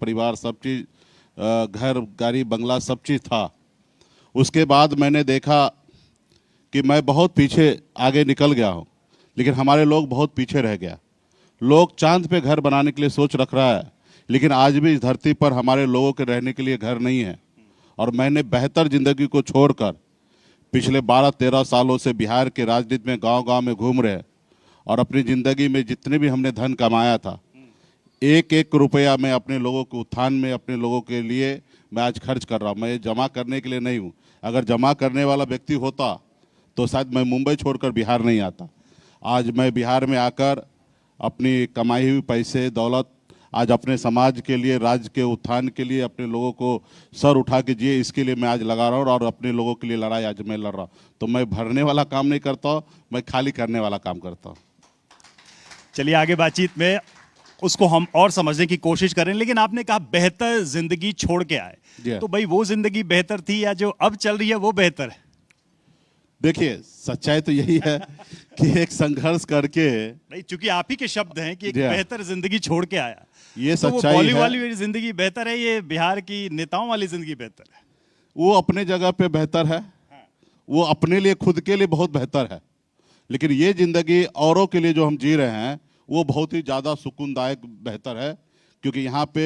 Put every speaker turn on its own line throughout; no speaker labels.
परिवार, सब चीज़, घर, गाड़ी, बंगला, सब चीज़ था। उसके बाद मैंने देखा कि मैं बहुत पीछे आगे निकल गया हूँ, लेकिन हमारे लोग बहुत पीछे रह गया। लोग चांद पे घर बनाने के लिए सोच रख रहा है, लेकिन आज भी इस धरती पर हमारे लोगों के रहने के लिए घर नहीं है। और मैंने बेहतर ज़िंदगी को छोड़कर पिछले 12-13 सालों से बिहार के राजनीति में गांव-गांव में घूम रहे, और अपनी ज़िंदगी में जितने भी हमने धन कमाया था, एक एक रुपया मैं अपने लोगों के उत्थान में, अपने लोगों के लिए मैं आज खर्च कर रहा हूँ। मैं ये जमा करने के लिए नहीं हूँ। अगर जमा करने वाला व्यक्ति होता तो शायद मैं मुंबई छोड़कर बिहार नहीं आता। आज मैं बिहार में आकर अपनी कमाई हुई पैसे, दौलत आज अपने समाज के लिए, राज्य के उत्थान के लिए, अपने लोगों को सर उठा के जिए, इसके लिए मैं आज लगा रहा हूँ, और अपने लोगों के लिए लड़ाई आज मैं लड़ रहा हूँ। तो मैं भरने वाला काम नहीं करता हूँ, मैं खाली करने वाला काम करता हूँ।
चलिए आगे बातचीत में उसको हम और समझने की कोशिश करें। लेकिन आपने कहा बेहतर जिंदगी छोड़ के आए, तो भाई वो जिंदगी बेहतर थी या जो अब चल रही है वो बेहतर है?
देखिए, सच्चाई तो यही है कि एक संघर्ष करके,
नहीं, चूंकि आप ही के शब्द हैं कि एक बेहतर जिंदगी छोड़ के आया,
ये
तो
सच्चाई
वो
है।
वाली जिंदगी बेहतर है, ये बिहार की नेताओं वाली जिंदगी बेहतर है?
वो अपने जगह पे बेहतर है, वो अपने लिए, खुद के लिए बहुत बेहतर है। लेकिन ये जिंदगी औरों के लिए जो हम जी रहे हैं, वो बहुत ही ज़्यादा सुकूनदायक बेहतर है। क्योंकि यहाँ पे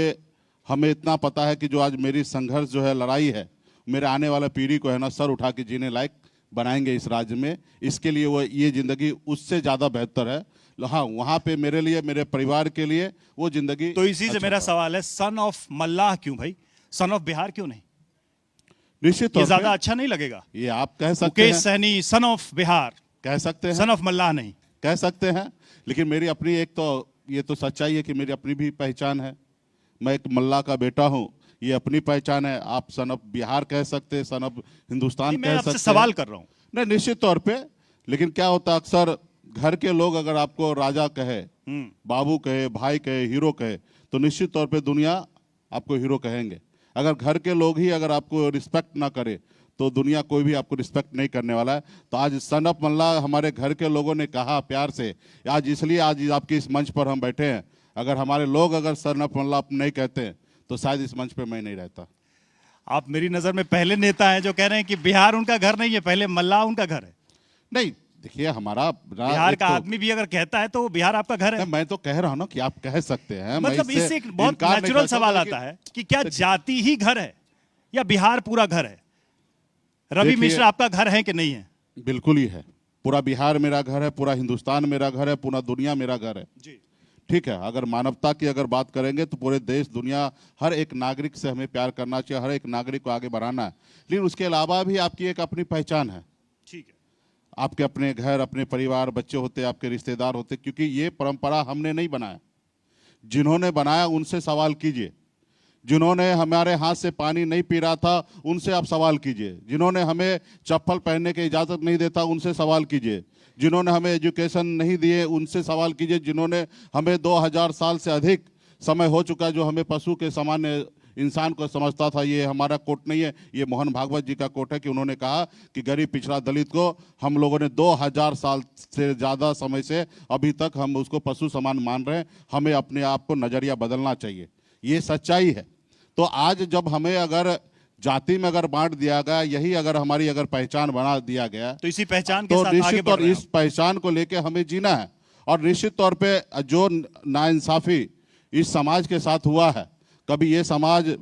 हमें इतना पता है कि जो आज मेरी संघर्ष जो है, लड़ाई है, मेरे आने वाला पीढ़ी को है ना सर उठा के जीने लायक बनाएंगे इस राज्य में। इसके लिए वो ये ज़िंदगी उससे ज़्यादा बेहतर है। हाँ, वहाँ पे मेरे लिए, मेरे परिवार के लिए वो ज़िंदगी।
तो इसी से मेरा सवाल है, सन ऑफ मल्लाह क्यों भाई, सन ऑफ बिहार क्यों नहीं?
निश्चित तौर पे
ज्यादा अच्छा नहीं लगेगा?
ये आप कह सकते हैं,
मुकेश सहनी सन ऑफ बिहार
कह सकते हैं,
सन ऑफ मल्लाह नहीं
कह सकते हैं। लेकिन मेरी अपनी एक तो ये तो सच्चाई है कि मेरी अपनी भी पहचान है। मैं एक मल्लाह का बेटा हूँ, ये अपनी पहचान है। आप सन ऑफ बिहार कह सकते हैं, सन ऑफ हिंदुस्तान कह सकते हैं।
मैं सवाल कर रहा हूँ।
नहीं, निश्चित तौर पे। लेकिन क्या होता है, अक्सर घर के लोग अगर आपको राजा कहे, बाबू कहे, भाई कहे, हीरो कहे, तो निश्चित तौर पे दुनिया आपको हीरो कहेंगे। अगर घर के लोग ही अगर आपको रिस्पेक्ट ना करे, तो दुनिया कोई भी आपको रिस्पेक्ट नहीं करने वाला है। तो आज सन ऑफ मल्लाह हमारे घर के लोगों ने कहा प्यार से, आज इसलिए आज आपके इस मंच पर हम बैठे हैं। अगर हमारे लोग अगर सन ऑफ मल्लाह नहीं कहते तो शायद इस मंच पे मैं नहीं रहता।
आप मेरी नजर में पहले नेता हैं जो कह रहे हैं कि बिहार उनका घर नहीं है, पहले मल्लाह उनका घर है।
नहीं, देखिए, हमारा
बिहार का आदमी भी अगर कहता है तो बिहार आपका घर है।
मैं तो कह रहा हूं ना कि आप कह सकते हैं।
मतलब इससे एक बहुत नेचुरल सवाल आता है कि क्या जाति ही घर है या बिहार पूरा घर है? रवि मिश्रा आपका घर है कि नहीं है?
बिल्कुल ही है। पूरा बिहार मेरा घर है, पूरा हिंदुस्तान मेरा घर है, पूरा दुनिया मेरा घर है
जी।
ठीक है। अगर मानवता की अगर बात करेंगे तो पूरे देश, दुनिया, हर एक नागरिक से हमें प्यार करना चाहिए, हर एक नागरिक को आगे बढ़ाना है। लेकिन उसके अलावा भी आपकी एक अपनी पहचान है।
ठीक है।
आपके अपने घर, अपने परिवार, बच्चे होते, आपके रिश्तेदार होते, क्योंकि ये परंपरा हमने नहीं बनाया। जिन्होंने बनाया उनसे सवाल कीजिए। जिन्होंने हमारे हाथ से पानी नहीं पी रहा था उनसे आप सवाल कीजिए। जिन्होंने हमें चप्पल पहनने की इजाज़त नहीं देता उनसे सवाल कीजिए। जिन्होंने हमें एजुकेशन नहीं दिए उनसे सवाल कीजिए। जिन्होंने हमें 2000 साल से अधिक समय हो चुका है, जो हमें पशु के सामान्य इंसान को समझता था। ये हमारा कोट नहीं है, ये मोहन भागवत जी का कोट है कि उन्होंने कहा कि गरीब, पिछड़ा, दलित को हम लोगों ने 2000 साल से ज़्यादा समय से अभी तक हम उसको पशु समान मान रहे हैं। हमें अपने आप को नज़रिया बदलना चाहिए, ये सच्चाई है। तो आज जब हमें अगर जाति में अगर बांट दिया गया, यही अगर हमारी अगर पहचान बना दिया गया,
तो इसी पहचान के
तो
साथ
निश्चित
आगे बढ़
तौर
रहे हैं
इस पहचान को लेके हमें जीना है। और निश्चित तौर पे जो नाइंसाफ़ी इस समाज के साथ हुआ है, कभी ये समाज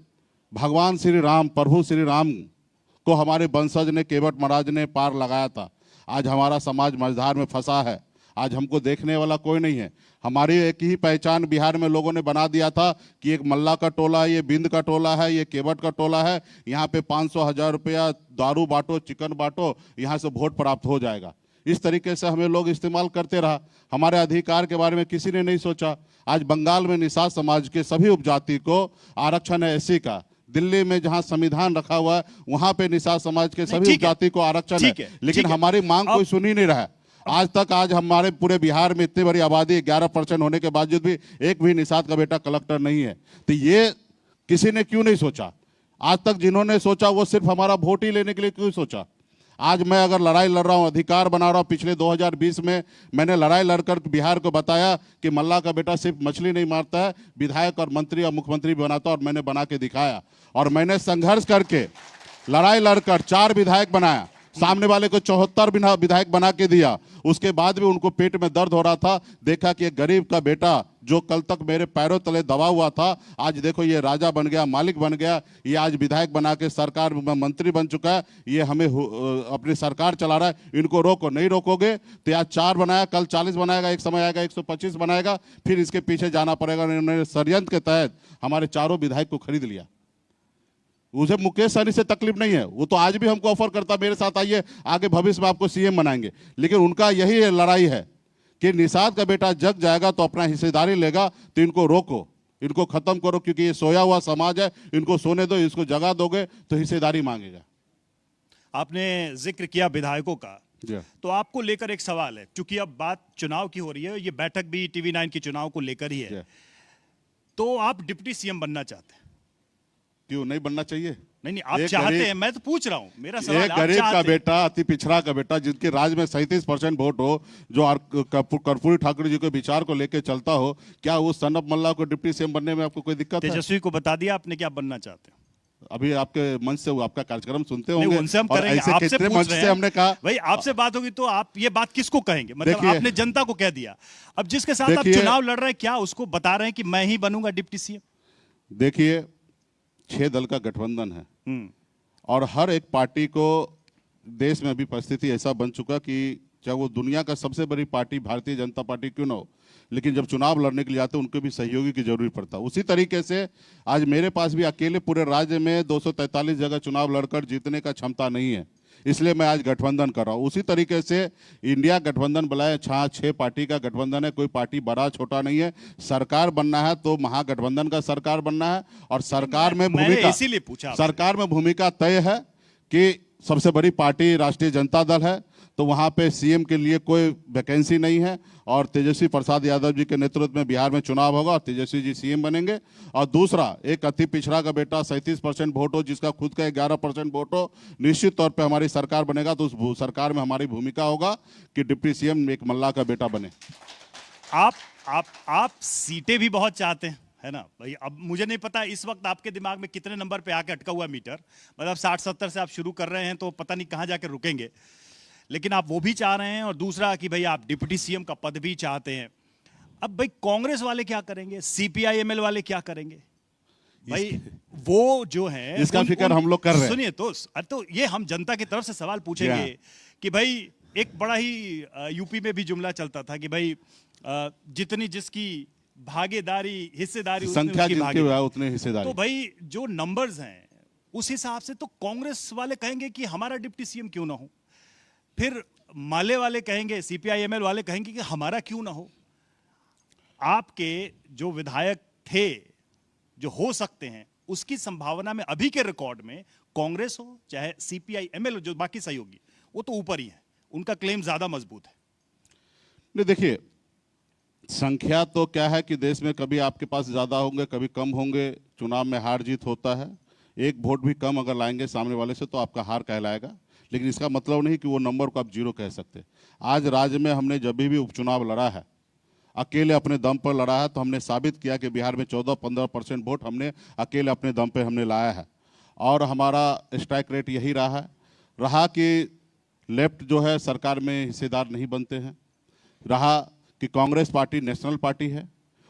भगवान श्री राम, प्रभु श्री राम को हमारे वंशज ने, केवट महाराज ने पार लगाया था। आज हमारा समाज मझधार में फंसा है। आज हमको देखने वाला कोई नहीं है। हमारी एक ही पहचान बिहार में लोगों ने बना दिया था कि एक मल्ला का टोला है, ये बिंद का टोला है, ये केवट का टोला है, यहाँ पे 500-1000 रुपया दारू बांटो, चिकन बांटो, यहाँ से वोट प्राप्त हो जाएगा। इस तरीके से हमें लोग इस्तेमाल करते रहा। हमारे अधिकार के बारे में किसी ने नहीं सोचा। आज बंगाल में निषाद समाज के सभी उपजाति को आरक्षण है एससी का। दिल्ली में जहां संविधान रखा हुआ है वहां पे निषाद समाज के सभी उपजाति को आरक्षण है। लेकिन हमारी मांग कोई सुन ही नहीं रहा है आज तक। आज हमारे पूरे बिहार में इतनी बड़ी आबादी 11% होने के बावजूद भी एक भी निषाद का बेटा कलेक्टर नहीं है। तो ये किसी ने क्यों नहीं सोचा? आज तक जिन्होंने सोचा वो सिर्फ हमारा वोट ही लेने के लिए क्यों सोचा? आज मैं अगर लड़ाई लड़ रहा हूं, अधिकार बना रहा हूं, पिछले 2020 में मैंने लड़ाई लड़कर बिहार को बताया कि मल्ला का बेटा सिर्फ मछली नहीं मारता है, विधायक और मंत्री और मुख्यमंत्री भी बनाता, और मैंने बना के दिखाया। और मैंने संघर्ष करके लड़ाई लड़कर 4 विधायक बनाया, सामने वाले को 74 विधायक बना के दिया। उसके बाद भी उनको पेट में दर्द हो रहा था, देखा कि एक गरीब का बेटा जो कल तक मेरे पैरों तले दबा हुआ था, आज देखो ये राजा बन गया, मालिक बन गया, ये आज विधायक बना के सरकार में मंत्री बन चुका है, ये हमें अपनी सरकार चला रहा है, इनको रोको। नहीं रोकोगे तो आज 4 बनाया, कल 40 बनाएगा, एक समय आएगा 125 बनाएगा, फिर इसके पीछे जाना पड़ेगा। उन्होंने षड्यंत्र के तहत हमारे 4 विधायक को खरीद लिया। उसे मुकेश सहनी से तकलीफ नहीं है, वो तो आज भी हमको ऑफर करता, मेरे साथ आइए, आगे भविष्य में आपको सीएम बनाएंगे। लेकिन उनका यही लड़ाई है कि निषाद का बेटा जग जाएगा तो अपना हिस्सेदारी लेगा, तो इनको रोको, इनको खत्म करो, क्योंकि ये सोया हुआ समाज है, इनको सोने दो, इसको जगा दोगे तो हिस्सेदारी मांगेगा।
आपने जिक्र किया विधायकों का, तो आपको लेकर एक सवाल है, क्योंकि अब बात चुनाव की हो रही है, ये बैठक भी TV9 के चुनाव को लेकर ही है, तो आप डिप्टी सीएम बनना चाहते हैं?
क्यों नहीं बनना चाहिए?
नहीं, आप चाहते हैं, मैं तो पूछ रहा हूं, मेरा सवाल,
एक गरीब का बेटा, अति पिछड़ा का बेटा, जिनके राज्य में 37% वोट हो, जो कर्पूरी ठाकुर जी के विचार को लेकर चलता हो, क्या उस सनप मल्ला को डिप्टी सीएम बनने में आपको कोई दिक्कत है?
तेजस्वी को बता दिया आपने क्या बनना चाहते हैं?
अभी आपके मंच से आपका कार्यक्रम सुनते होंगे,
उनसे हम करेंगे, आपसे पूछ
मंच
रहे
से
हैं।
हमने कहा
भाई आपसे बात होगी तो आप ये बात किसको कहेंगे? मतलब आपने जनता को कह दिया, अब जिसके साथ आप चुनाव लड़ रहे हैं, क्या उसको बता रहे हैं कि मैं ही बनूंगा डिप्टी सीएम?
देखिए, 6 दल का गठबंधन है, और हर एक पार्टी को देश में अभी परिस्थिति ऐसा बन चुका कि चाहे वो दुनिया का सबसे बड़ी पार्टी भारतीय जनता पार्टी क्यों ना हो, लेकिन जब चुनाव लड़ने के लिए आते हैं उनको भी सहयोगी की जरूरत पड़ता है। उसी तरीके से आज मेरे पास भी अकेले पूरे राज्य में 243 जगह चुनाव लड़कर जीतने का क्षमता नहीं है, इसलिए मैं आज गठबंधन कर रहा हूँ। उसी तरीके से इंडिया गठबंधन बुलाए, 6 पार्टी का गठबंधन है, कोई पार्टी बड़ा छोटा नहीं है। सरकार बनना है तो महागठबंधन का सरकार बनना है, और सरकार में भूमिका,
इसीलिए पूछा,
सरकार में भूमिका तय है कि सबसे बड़ी पार्टी राष्ट्रीय जनता दल है, तो वहाँ पे सीएम के लिए कोई वैकेंसी नहीं है, और तेजस्वी प्रसाद यादव जी के नेतृत्व में बिहार में चुनाव होगा और तेजस्वी जी सीएम बनेंगे। और दूसरा, एक अति पिछड़ा का बेटा 37% वोट हो, जिसका खुद का 11% वोट हो, निश्चित तौर पे हमारी सरकार बनेगा, तो उस सरकार में हमारी भूमिका होगा कि डिप्टी सीएम एक मल्ला का बेटा बने।
आप सीटें भी बहुत चाहते हैं, है ना भाई? अब मुझे नहीं पता इस वक्त आपके दिमाग में कितने नंबर पे आके अटका हुआ मीटर, मतलब 60-70 से आप शुरू कर रहे हैं, तो पता नहीं कहाँ जाकर रुकेंगे, लेकिन आप वो भी चाह रहे हैं, और दूसरा कि भाई आप डिप्टी सीएम का पद भी चाहते हैं। अब भाई कांग्रेस वाले क्या करेंगे, CPI-ML वाले क्या करेंगे? भाई वो जो है,
इसका फिक्र हम लोग कर रहे हैं।
सुनिए तो ये हम जनता की तरफ से सवाल पूछेंगे कि भाई एक बड़ा ही यूपी में भी जुमला चलता था कि भाई जितनी जिसकी भागीदारी, हिस्सेदारी,
संख्या जिनकी उतनी हिस्सेदारी।
तो भाई जो नंबर्स हैं उस हिसाब से तो कांग्रेस वाले कहेंगे कि हमारा डिप्टी सीएम क्यों ना हो, फिर माले वाले कहेंगे, CPI-ML वाले कहेंगे कि हमारा क्यों ना हो। आपके जो विधायक थे, जो हो सकते हैं, उसकी संभावना में अभी के रिकॉर्ड में कांग्रेस हो चाहे CPI-ML, जो बाकी सहयोगी, वो तो ऊपर ही है, उनका क्लेम ज्यादा मजबूत है।
नहीं, देखिए, संख्या तो क्या है कि देश में कभी आपके पास ज्यादा होंगे, कभी कम होंगे, चुनाव में हार जीत होता है। एक वोट भी कम अगर लाएंगे सामने वाले से तो आपका हार कहलाएगा, लेकिन इसका मतलब नहीं कि वो नंबर को आप 0 कह सकते। आज राज्य में हमने जब भी उपचुनाव लड़ा है, अकेले अपने दम पर लड़ा है, तो हमने साबित किया कि बिहार में 14-15% वोट हमने अकेले अपने दम पर हमने लाया है, और हमारा स्ट्राइक रेट यही रहा कि लेफ्ट जो है सरकार में हिस्सेदार नहीं बनते हैं, रहा कि कांग्रेस पार्टी नेशनल पार्टी है,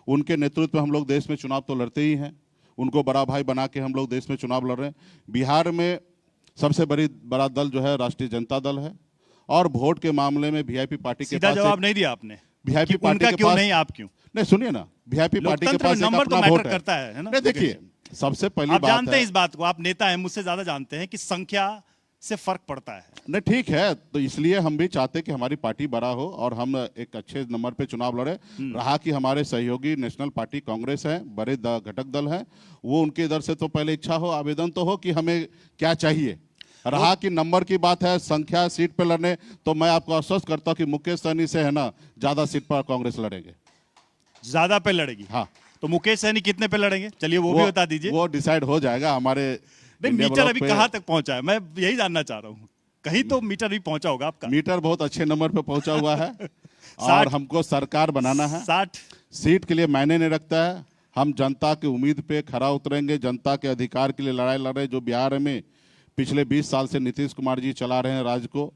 उनके नेतृत्व में हम लोग देश में चुनाव तो लड़ते ही हैं, उनको बड़ा भाई बना के हम लोग देश में चुनाव लड़ रहे हैं। बिहार में सबसे बड़ा दल जो है राष्ट्रीय जनता दल है, और वोट के मामले में वीआईपी पार्टी के पास
जवाब नहीं दिया आपने,
वीआईपी पार्टी के
क्यों
पास
नहीं, आप क्यों
नहीं, सुनिए ना, वीआईपी पार्टी के पास
नंबर तो मैटर करता है ना?
नहीं, देखिए, सबसे पहली
आप
बात
जानते हैं इस बात को, आप नेता हैं, मुझसे ज्यादा जानते हैं कि संख्या से फर्क पड़ता है।
नहीं, ठीक है, तो इसलिए हम भी चाहते कि हमारी पार्टी बड़ा हो और हम एक अच्छे नंबर पे चुनाव लड़े। रहा कि हमारे सहयोगी नेशनल पार्टी कांग्रेस है, बड़े घटक दल हैं, वो उनके इधर से तो पहले इच्छा हो, आवेदन तो हो कि हमें क्या चाहिए। रहा कि नंबर की बात है, संख्या सीट पे लड़ने, तो मैं आपको आश्वस्त करता हूं कि मुकेश सहनी से है ना ज्यादा सीट पर कांग्रेस लड़ेंगे,
ज्यादा पे लड़ेगी।
हाँ,
तो मुकेश सहनी कितने पे लड़ेंगे, चलिए वो भी बता दीजिए।
वो डिसाइड हो जाएगा हमारे
मीटर अभी कहां तक पहुंचा है, मैं यही जानना चाह रहा हूं, कहीं तो मीटर भी पहुंचा होगा आपका।
मीटर बहुत अच्छे नंबर पे पहुंचा हुआ है। और
60
हमको सरकार बनाना है।
60
सीट के लिए मायने नहीं रखता है। हम जनता की उम्मीद पे खरा उतरेंगे, जनता के अधिकार के लिए लड़ाई लड़ रहे। जो बिहार में पिछले 20 साल से नीतीश कुमार जी चला रहे हैं राज्य को,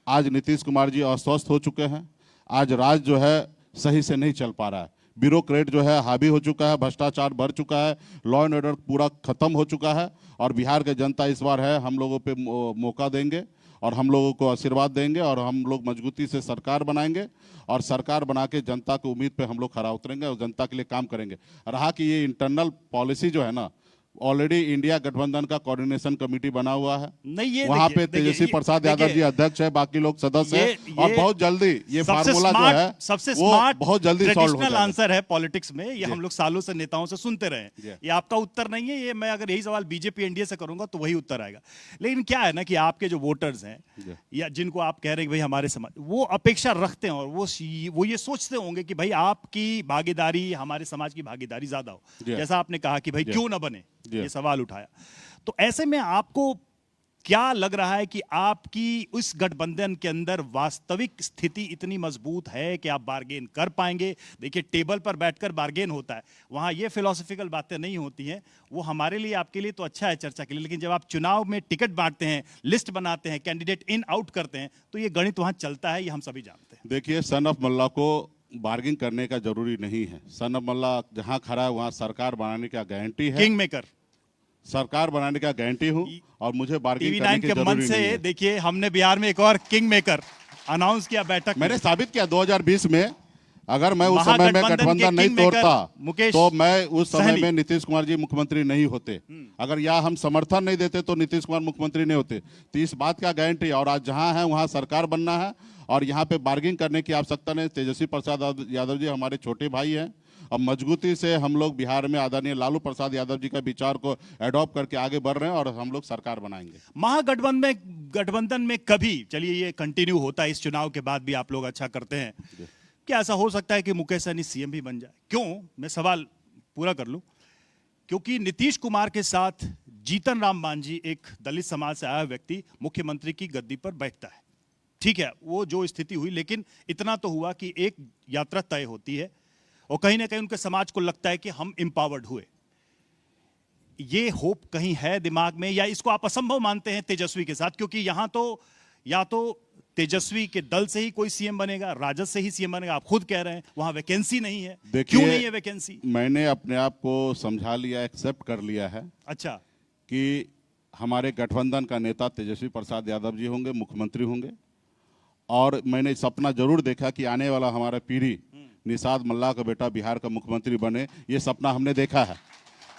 आज नीतीश कुमार जी अस्वस्थ हो चुके हैं। आज राज्य जो है सही से नहीं चल पा रहा है। ब्यूरोक्रेट जो है हावी हो चुका है, भ्रष्टाचार बढ़ चुका है, लॉ एंड ऑर्डर पूरा खत्म हो चुका है। और बिहार के जनता इस बार है हम लोगों पे मौका देंगे और हम लोगों को आशीर्वाद देंगे और हम लोग मजबूती से सरकार बनाएंगे और सरकार बना के जनता की उम्मीद पे हम लोग खरा उतरेंगे और जनता के लिए काम करेंगे। रहा कि ये इंटरनल पॉलिसी जो है ना, ऑलरेडी इंडिया गठबंधन का कोऑर्डिनेशन कमेटी बना हुआ है।
नहीं, ये
वहां
देखिए,
पे तेजस्वी प्रसाद यादव जी अध्यक्ष है, बाकी लोग सदस्य हैं और बहुत जल्दी ये फार्मूला जो है
सबसे
वो
स्मार्ट
बहुत जल्दी सॉल्व हो
ट्रेडिशनल
जाएगा।
आंसर है पॉलिटिक्स में। ये हम लोग सालों से नेताओं से सुनते रहे हैं। ये आपका उत्तर नहीं है। ये मैं अगर यही सवाल बीजेपी एनडीए से करूंगा तो वही उत्तर आएगा। लेकिन क्या है ना कि आपके जो वोटर्स हैं या जिनको आप कह रहे हैं कि भाई हमारे समाज, वो अपेक्षा रखते हैं और वो ये सोचते होंगे कि भाई आपकी भागीदारी, हमारे समाज की भागीदारी ज्यादा हो। जैसा आपने कहा कि भाई क्यों ना बने, ये सवाल उठाया। तो ऐसे में आपको क्या लग रहा है कि आपकी उस गठबंधन के अंदर वास्तविक स्थिति इतनी मजबूत है कि आप बार्गेन कर पाएंगे? देखिए, टेबल पर बैठकर बार्गेन होता है, वहां ये फिलोसॉफिकल बातें नहीं होती हैं। वो हमारे लिए, आपके लिए तो अच्छा है चर्चा के लिए, लेकिन जब आप चुनाव में टिकट बांटते हैं, लिस्ट बनाते हैं, कैंडिडेट इन आउट करते हैं, तो ये गणित वहां चलता है, ये हम सभी जानते हैं।
देखिए, सन ऑफ मल्ला को बार्गिंग करने का जरूरी नहीं है। सन ऑफ मल्ला जहां खड़ा है वहां सरकार बनाने का गारंटी है।
किंग मेकर
सरकार बनाने का गारंटी हूं और मुझे बार्गिंग
टीवी
करने
9
की
के मन
जरूरी
से
नहीं है।
देखिए, हमने बिहार में एक और किंग मेकर अनाउंस किया बैठक में।
मैंने साबित किया 2020 में, अगर मैं उस समय में गठबंधन नहीं
किंग मेकर
तोड़ता
मुकेश
तो मैं उस समय
सहनी।
में नीतीश कुमार जी मुख्यमंत्री नहीं होते। अगर यहाँ हम समर्थन नहीं देते तो नीतीश कुमार मुख्यमंत्री नहीं होते। तो इस बात का गारंटी, और आज जहाँ है वहाँ सरकार बनना है और यहाँ पे बार्गिंग करने की आवश्यकता नहीं। तेजस्वी प्रसाद यादव जी हमारे छोटे भाई हैं और मजबूती से हम लोग बिहार में आदरणीय लालू प्रसाद यादव जी का विचार को एडॉप्ट करके आगे बढ़ रहे हैं और हम लोग सरकार बनाएंगे।
गठबंधन में कभी, चलिए ये कंटिन्यू होता है, इस चुनाव के बाद भी आप लोग अच्छा करते हैं, क्या ऐसा हो सकता है कि मुकेश सहनी सीएम भी बन जाए? क्यों, मैं सवाल पूरा कर लूं, क्योंकि नीतीश कुमार के साथ जीतन राम मांझी, एक दलित समाज से आया व्यक्ति, मुख्यमंत्री की गद्दी पर बैठता है। ठीक है, वो जो स्थिति हुई, लेकिन इतना तो हुआ कि एक यात्रा तय होती है और कहीं ना कहीं उनके समाज को लगता है कि हम एम्पावर्ड हुए। ये होप कहीं है दिमाग में, या इसको आप असंभव मानते हैं तेजस्वी के साथ? क्योंकि यहां तो या तो तेजस्वी के दल से ही कोई सीएम बनेगा, राजद से ही सीएम बनेगा, आप खुद कह रहे हैं वहां वैकेंसी नहीं है। क्यों नहीं है वैकेंसी?
मैंने अपने आप को समझा लिया, एक्सेप्ट कर लिया है।
अच्छा,
कि हमारे गठबंधन का नेता तेजस्वी प्रसाद यादव जी होंगे, मुख्यमंत्री होंगे। और मैंने सपना जरूर देखा कि आने वाला हमारा पीढ़ी निषाद मल्ला का बेटा बिहार का मुख्यमंत्री बने। ये सपना हमने देखा है।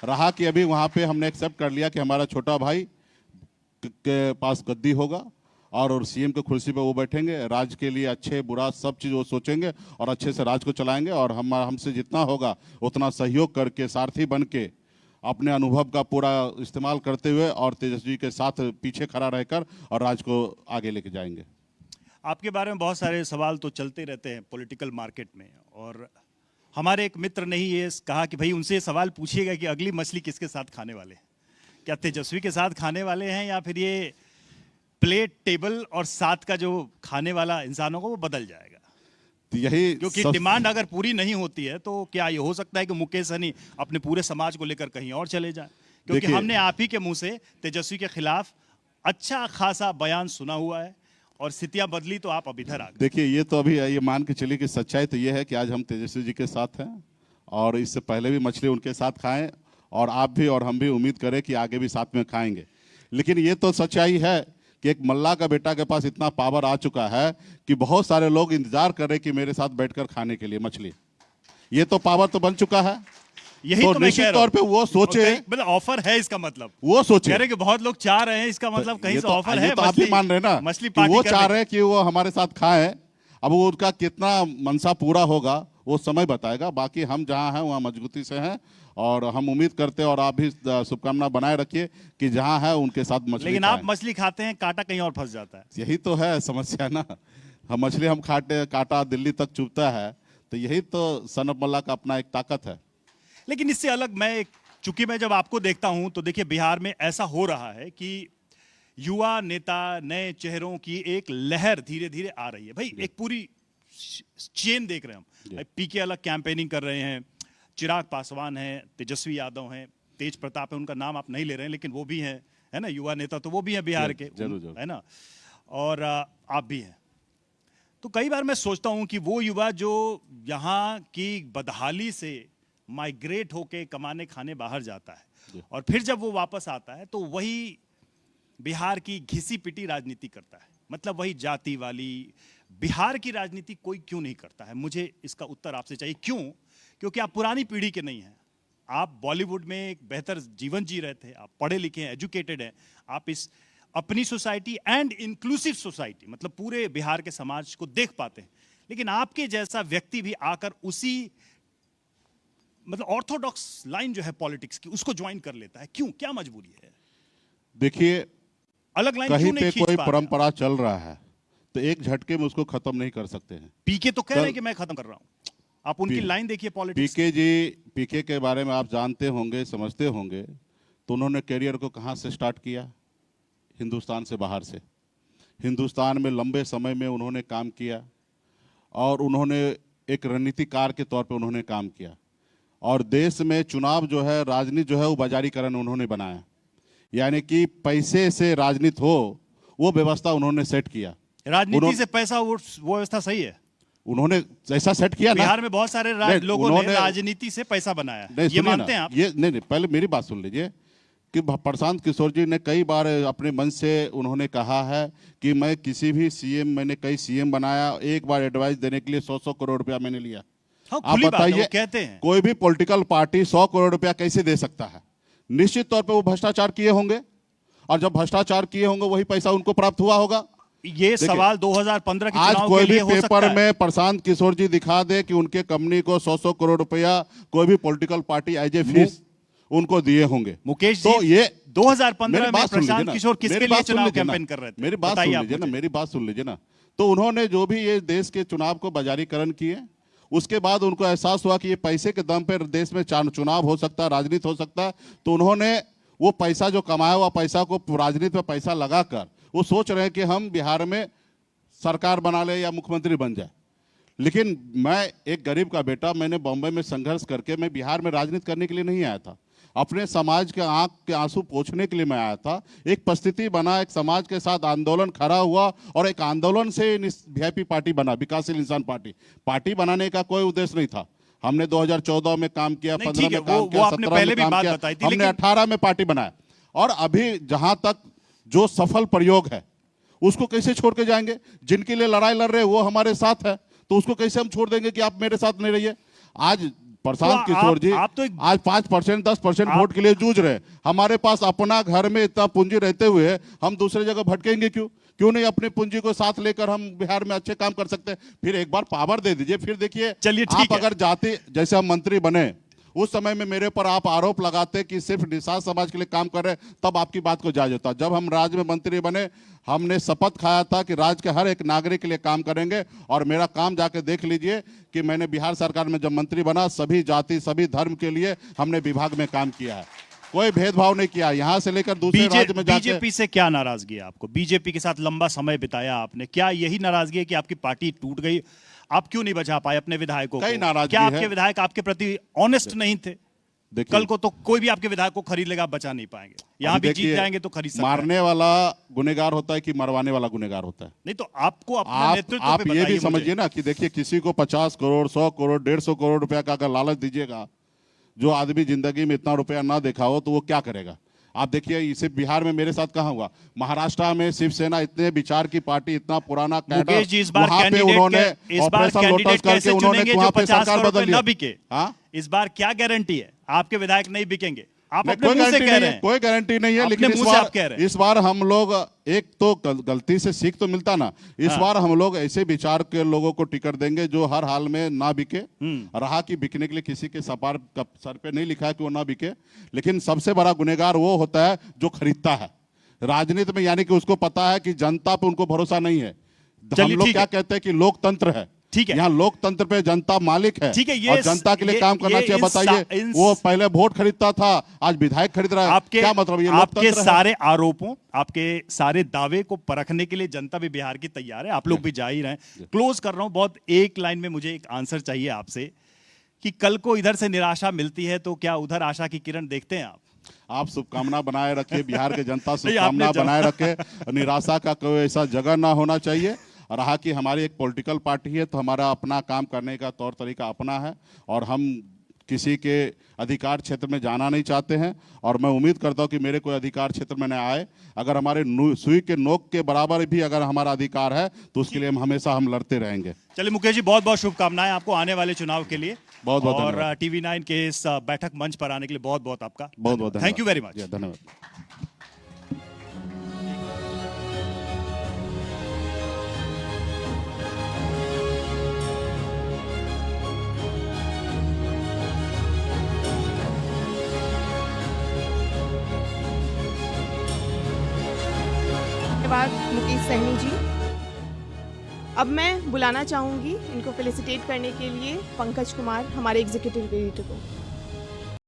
रहा कि अभी वहाँ पे हमने एक्सेप्ट कर लिया कि हमारा छोटा भाई के पास गद्दी होगा और सीएम के कुर्सी पे वो बैठेंगे। राज्य के लिए अच्छे बुरा सब चीज़ वो सोचेंगे और अच्छे से राज्य को चलाएंगे। और हमसे जितना होगा उतना सहयोग करके, सारथी बन के, अपने अनुभव का पूरा इस्तेमाल करते हुए और तेजस्वी के साथ पीछे खड़ा रहकर और राज्य को आगे लेके जाएंगे।
आपके बारे में बहुत सारे सवाल तो चलते रहते हैं पॉलिटिकल मार्केट में, और हमारे एक मित्र ने ही ये कहा कि भाई उनसे ये सवाल पूछिएगा कि अगली मछली किसके साथ खाने वाले हैं? क्या तेजस्वी के साथ खाने वाले हैं, या फिर ये प्लेट, टेबल और साथ का जो खाने वाला इंसानों को वो बदल जाएगा?
तो यही,
क्योंकि डिमांड अगर पूरी नहीं होती है तो क्या ये हो सकता है कि मुकेश सहनी अपने पूरे समाज को लेकर कहीं और चले जाएं? क्योंकि हमने आप ही के मुंह से तेजस्वी के खिलाफ अच्छा खासा बयान सुना हुआ है और स्थितियां बदली तो आप अब इधर आ गए।
देखिए, ये तो अभी ये मान के चलिए कि सच्चाई तो ये है कि आज हम तेजस्वी जी के साथ हैं और इससे पहले भी मछली उनके साथ खाएं और आप भी और हम भी उम्मीद करें कि आगे भी साथ में खाएंगे। लेकिन ये तो सच्चाई है कि एक मल्ला का बेटा के पास इतना पावर आ चुका है कि बहुत सारे लोग इंतजार कर रहे कि मेरे साथ बैठकर खाने के लिए मछली। ये तो पावर तो बन चुका है।
यही तो
निश्चित तौर पे वो सोचे,
मतलब ऑफर है, इसका मतलब
वो सोचे,
कह रहे कि बहुत लोग चाह रहे हैं, इसका मतलब कहीं से ऑफर है।
तो आप भी मान रहे ना
मछली
कि वो चाह रहे हैं कि वो हमारे साथ खाएं। अब वो उनका कितना मनसा पूरा होगा वो समय बताएगा। बाकी हम जहां हैं वहां मजबूती से हैं और हम उम्मीद करते हैं और आप भी शुभकामना बनाए रखिए कि जहां है उनके साथ मछली।
लेकिन आप मछली खाते हैं, कांटा कहीं और फंस जाता है।
यही तो है समस्या ना। हम मछली हम खाते, कांटा दिल्ली तक चुभता है। तो यही तो सन ऑफ मल्ला का अपना एक ताकत है।
लेकिन इससे अलग चूंकि मैं जब आपको देखता हूं तो देखिए, बिहार में ऐसा हो रहा है कि युवा नेता, नए चेहरों की एक लहर धीरे धीरे आ रही है भाई। एक पूरी चेन देख रहे हैं हम भाई। पीके अलग कैंपेनिंग कर रहे हैं, चिराग पासवान हैं, तेजस्वी यादव हैं, तेज प्रताप है, उनका नाम आप नहीं ले रहे हैं लेकिन वो भी हैं, है ना, युवा नेता तो वो भी हैं बिहार के,
जरूर।
है ना, और आप भी हैं। तो कई बार मैं सोचता हूं कि वो युवा जो यहाँ की बदहाली से माइग्रेट होके कमाने खाने बाहर जाता है और फिर जब वो वापस आता है तो वही बिहार की घिसी पिटी राजनीति करता है, मतलब वही जाति वाली। बिहार की राजनीति कोई क्यों नहीं करता है? मुझे इसका उत्तर आपसे चाहिए। क्यों? क्योंकि आप पुरानी पीढ़ी के नहीं हैं, आप बॉलीवुड में एक बेहतर जीवन जी रहे थे, आप पढ़े लिखे हैं, एजुकेटेड हैं, आप इस अपनी सोसाइटी एंड इंक्लूसिव सोसाइटी, मतलब पूरे बिहार के समाज को देख पाते हैं। लेकिन आपके जैसा व्यक्ति भी आकर उसी मतलब ऑर्थोडॉक्स लाइन जो है पॉलिटिक्स की, उसको ज्वाइन कर लेता है। क्यों? क्या मजबूरी है?
देखिए,
अलग लाइन
कहीं
क्यों नहीं
पे
खींच
कोई
पा रहे?
परंपरा चल रहा है तो एक झटके में उसको खत्म नहीं कर सकते हैं।
पीके तो कह रहे हैं कि मैं खत्म कर रहा हूं, आप उनकी लाइन देखिए पॉलिटिक्स।
पीके के बारे में आप जानते होंगे, समझते होंगे, तो उन्होंने करियर को कहाँ से स्टार्ट किया? हिंदुस्तान से बाहर से। हिंदुस्तान में लंबे समय में उन्होंने काम किया और उन्होंने एक रणनीतिकार के तौर पे उन्होंने काम किया और देश में चुनाव जो है, राजनीति जो है, वो बाजारीकरण उन्होंने बनाया, यानी कि पैसे से राजनीति हो वो व्यवस्था उन्होंने सेट किया।
राजनीति से पैसा, वो व्यवस्था सही है।
उन्होंने जैसा सेट किया ना,
बिहार में बहुत सारे लोगों ने राजनीति से पैसा बनाया, ये मानते हैं आप?
ये नहीं, पहले मेरी बात सुन लीजिए कि प्रशांत किशोर जी ने कई बार अपने मन से उन्होंने कहा है कि मैं किसी भी सीएम, मैंने कई सीएम बनाया, एक बार एडवाइस देने के लिए 100-100 करोड़ रुपया मैंने लिया।
हाँ,
आप बताइए,
कहते हैं
कोई भी पॉलिटिकल पार्टी 100 करोड़ रुपया कैसे दे सकता है? निश्चित तौर पे वो भ्रष्टाचार किए होंगे और जब भ्रष्टाचार किए होंगे वही पैसा उनको प्राप्त हुआ होगा।
ये सवाल 2015 के
आज
चुनाव
कोई
के लिए
भी
हो सकता
पेपर
है।
में प्रशांत किशोर जी दिखा दे कि उनके कंपनी को 100-100 करोड़ रुपया कोई भी political party as a fees उनको दिए होंगे।
मुकेश
तो
जी,
ये
2015 में प्रशांत किशोर किसके लिए चुनाव कैंपेन कर रहे थे?
मेरी बात सुन लीजिए ना, मेरी बात सुन लीजिए ना। तो उन्होंने जो भी ये देश के चुनाव को बाजारीकरण किए, उसके बाद उनको एहसास हुआ कि ये पैसे के दम पर देश में चुनाव हो सकता है, राजनीति हो सकता है, तो उन्होंने वो पैसा जो कमाया हुआ पैसा को राजनीति में पैसा लगाकर वो सोच रहे हैं कि हम बिहार में सरकार बना ले या मुख्यमंत्री बन जाए। लेकिन मैं एक गरीब का बेटा, मैंने बॉम्बे में संघर्ष करके, मैं बिहार में राजनीति करने के लिए नहीं आया था, अपने समाज के आंख के आंसू पोंछने के लिए मैं आया था। एक परिस्थिति बना, एक समाज के साथ आंदोलन खड़ा हुआ और एक आंदोलन से वीआईपी पार्टी बना, विकासशील इंसान पार्टी। पार्टी बनाने का कोई उद्देश्य नहीं था। हमने 2014 में काम किया, 15 में काम किया, 17 में काम किया, हमने 18 में पार्टी बनाया। और अभी जहां तक जो सफल प्रयोग है उसको कैसे छोड़ के जाएंगे? जिनके लिए लड़ाई लड़ रहे हैं वो हमारे साथ है, तो उसको कैसे हम छोड़ देंगे कि आप मेरे साथ नहीं रहिए? आज प्रशांत किशोर जी आज 5%, 10% वोट के लिए जूझ रहे हैं। हमारे पास अपना घर में इतना पूंजी रहते हुए हम दूसरे जगह भटकेंगे क्यों? क्यों नहीं अपनी पूंजी को साथ लेकर हम बिहार में अच्छे काम कर सकते हैं? फिर एक बार पावर दे दीजिए, फिर देखिए। आप अगर जाति, जैसे हम मंत्री बने उस समय में मेरे पर आप आरोप लगाते कि सिर्फ निषाद समाज के लिए काम कर रहे, तब आपकी बात को जायज होता। जब हम राज्य में मंत्री बने, हमने शपथ खाया था कि राज्य के हर एक नागरिक के लिए काम करेंगे और मेरा काम जाके देख लीजिए कि मैंने बिहार सरकार में जब मंत्री बना, सभी जाति, सभी धर्म के लिए हमने विभाग में काम किया है, कोई भेदभाव नहीं किया। यहाँ से लेकर दूसरे राज्य में जाके।
बीजेपी से क्या नाराजगी है आपको? बीजेपी के साथ लंबा समय बिताया आपने, क्या यही नाराजगी है कि आपकी पार्टी टूट गई? आप क्यों नहीं बचा पाए अपने विधायकों को? क्या आपके विधायक आपके प्रति ऑनेस्ट नहीं थे? कल को तो कोई भी आपके विधायक को खरीद लेगा, आप बचा नहीं पाएंगे। यहाँ भी जीत जाएंगे तो खरीद सकते हैं।
मारने वाला गुनेगार होता है कि मरवाने वाला गुनेगार होता है?
नहीं, तो आपको अपना नेतृत्व
आप ये भी समझिए ना कि देखिए, किसी को 50 करोड़, 100 करोड़, 150 करोड़ रुपया का अगर लालच दीजिएगा, जो आदमी जिंदगी में इतना रुपया ना देखा हो तो वो क्या करेगा? आप देखिए, इसे बिहार में मेरे साथ कहाँ हुआ, महाराष्ट्र में शिवसेना, इतने विचार की पार्टी, इतना पुराना कैडर, वहां पे उन्होंने ऑपरेशन लोटस करके उन्होंने वहां पे सरकार बदल लिया।
इस बार क्या गारंटी है आपके विधायक नहीं बिकेंगे? आप अपने
कोई
मुंह से
गारंटी
कह
नहीं
रहे
है,
हैं।
कोई गारंटी नहीं है। लेकिन इस बार हम लोग, एक तो गलती से सीख तो मिलता ना, इस बार हम लोग ऐसे विचार के लोगों को टिकट देंगे जो हर हाल में ना बिके। रहा कि बिकने के लिए किसी के सर पे नहीं लिखा है कि वो ना बिके, लेकिन सबसे बड़ा गुनेगार वो होता है जो खरीदता है राजनीति में, यानी कि उसको पता है कि जनता पे उनको भरोसा नहीं है। हम लोग क्या कहते हैं कि लोकतंत्र है,
ठीक है।
यहाँ लोकतंत्र पे जनता मालिक है।
ठीक है, ये
और जनता के लिए
ये-
काम करना
ये
चाहिए। बताइए, वो पहले वोट खरीदता था, आज विधायक खरीद रहा है।
आपके
क्या मतलब? ये
आपके
लोकतंत्र है।
सारे आरोपों, आपके सारे दावे को परखने के लिए जनता भी बिहार की तैयार है। आप लोग भी जा ही रहे हैं। क्लोज कर रहा हूं, बहुत एक लाइन में मुझे एक आंसर चाहिए आपसे कि कल को इधर से निराशा मिलती है तो क्या उधर आशा की किरण देखते हैं आप?
आप शुभकामना बनाए रखे, बिहार के जनता
नहीं, आपने
शुभकामना
जवाब-
बनाए रखे। निराशा का कोई ऐसा जगह ना होना चाहिए। रहा कि हमारी एक पॉलिटिकल पार्टी है तो हमारा अपना काम करने का तौर तरीका अपना है, और हम किसी के अधिकार क्षेत्र में जाना नहीं चाहते हैं। और मैं उम्मीद करता हूं कि मेरे कोई अधिकार क्षेत्र में न आए। अगर हमारे सुई के नोक के बराबर भी अगर हमारा अधिकार है तो उसके लिए हम हमेशा लड़ते रहेंगे।
चलिए मुकेश जी, बहुत बहुत शुभकामनाएं आपको आने वाले चुनाव के लिए।
बहुत बहुत
और
धन्यवाद।
टीवी9 के इस बैठक मंच पर आने के लिए बहुत बहुत आपका
बहुत बहुत
थैंक यू वेरी मच।
धन्यवाद।
धन्यवाद मुकेश सहनी जी। अब मैं बुलाना चाहूँगी इनको फेलिसिटेट करने के लिए पंकज कुमार, हमारे एग्जीक्यूटिव एडिटर को।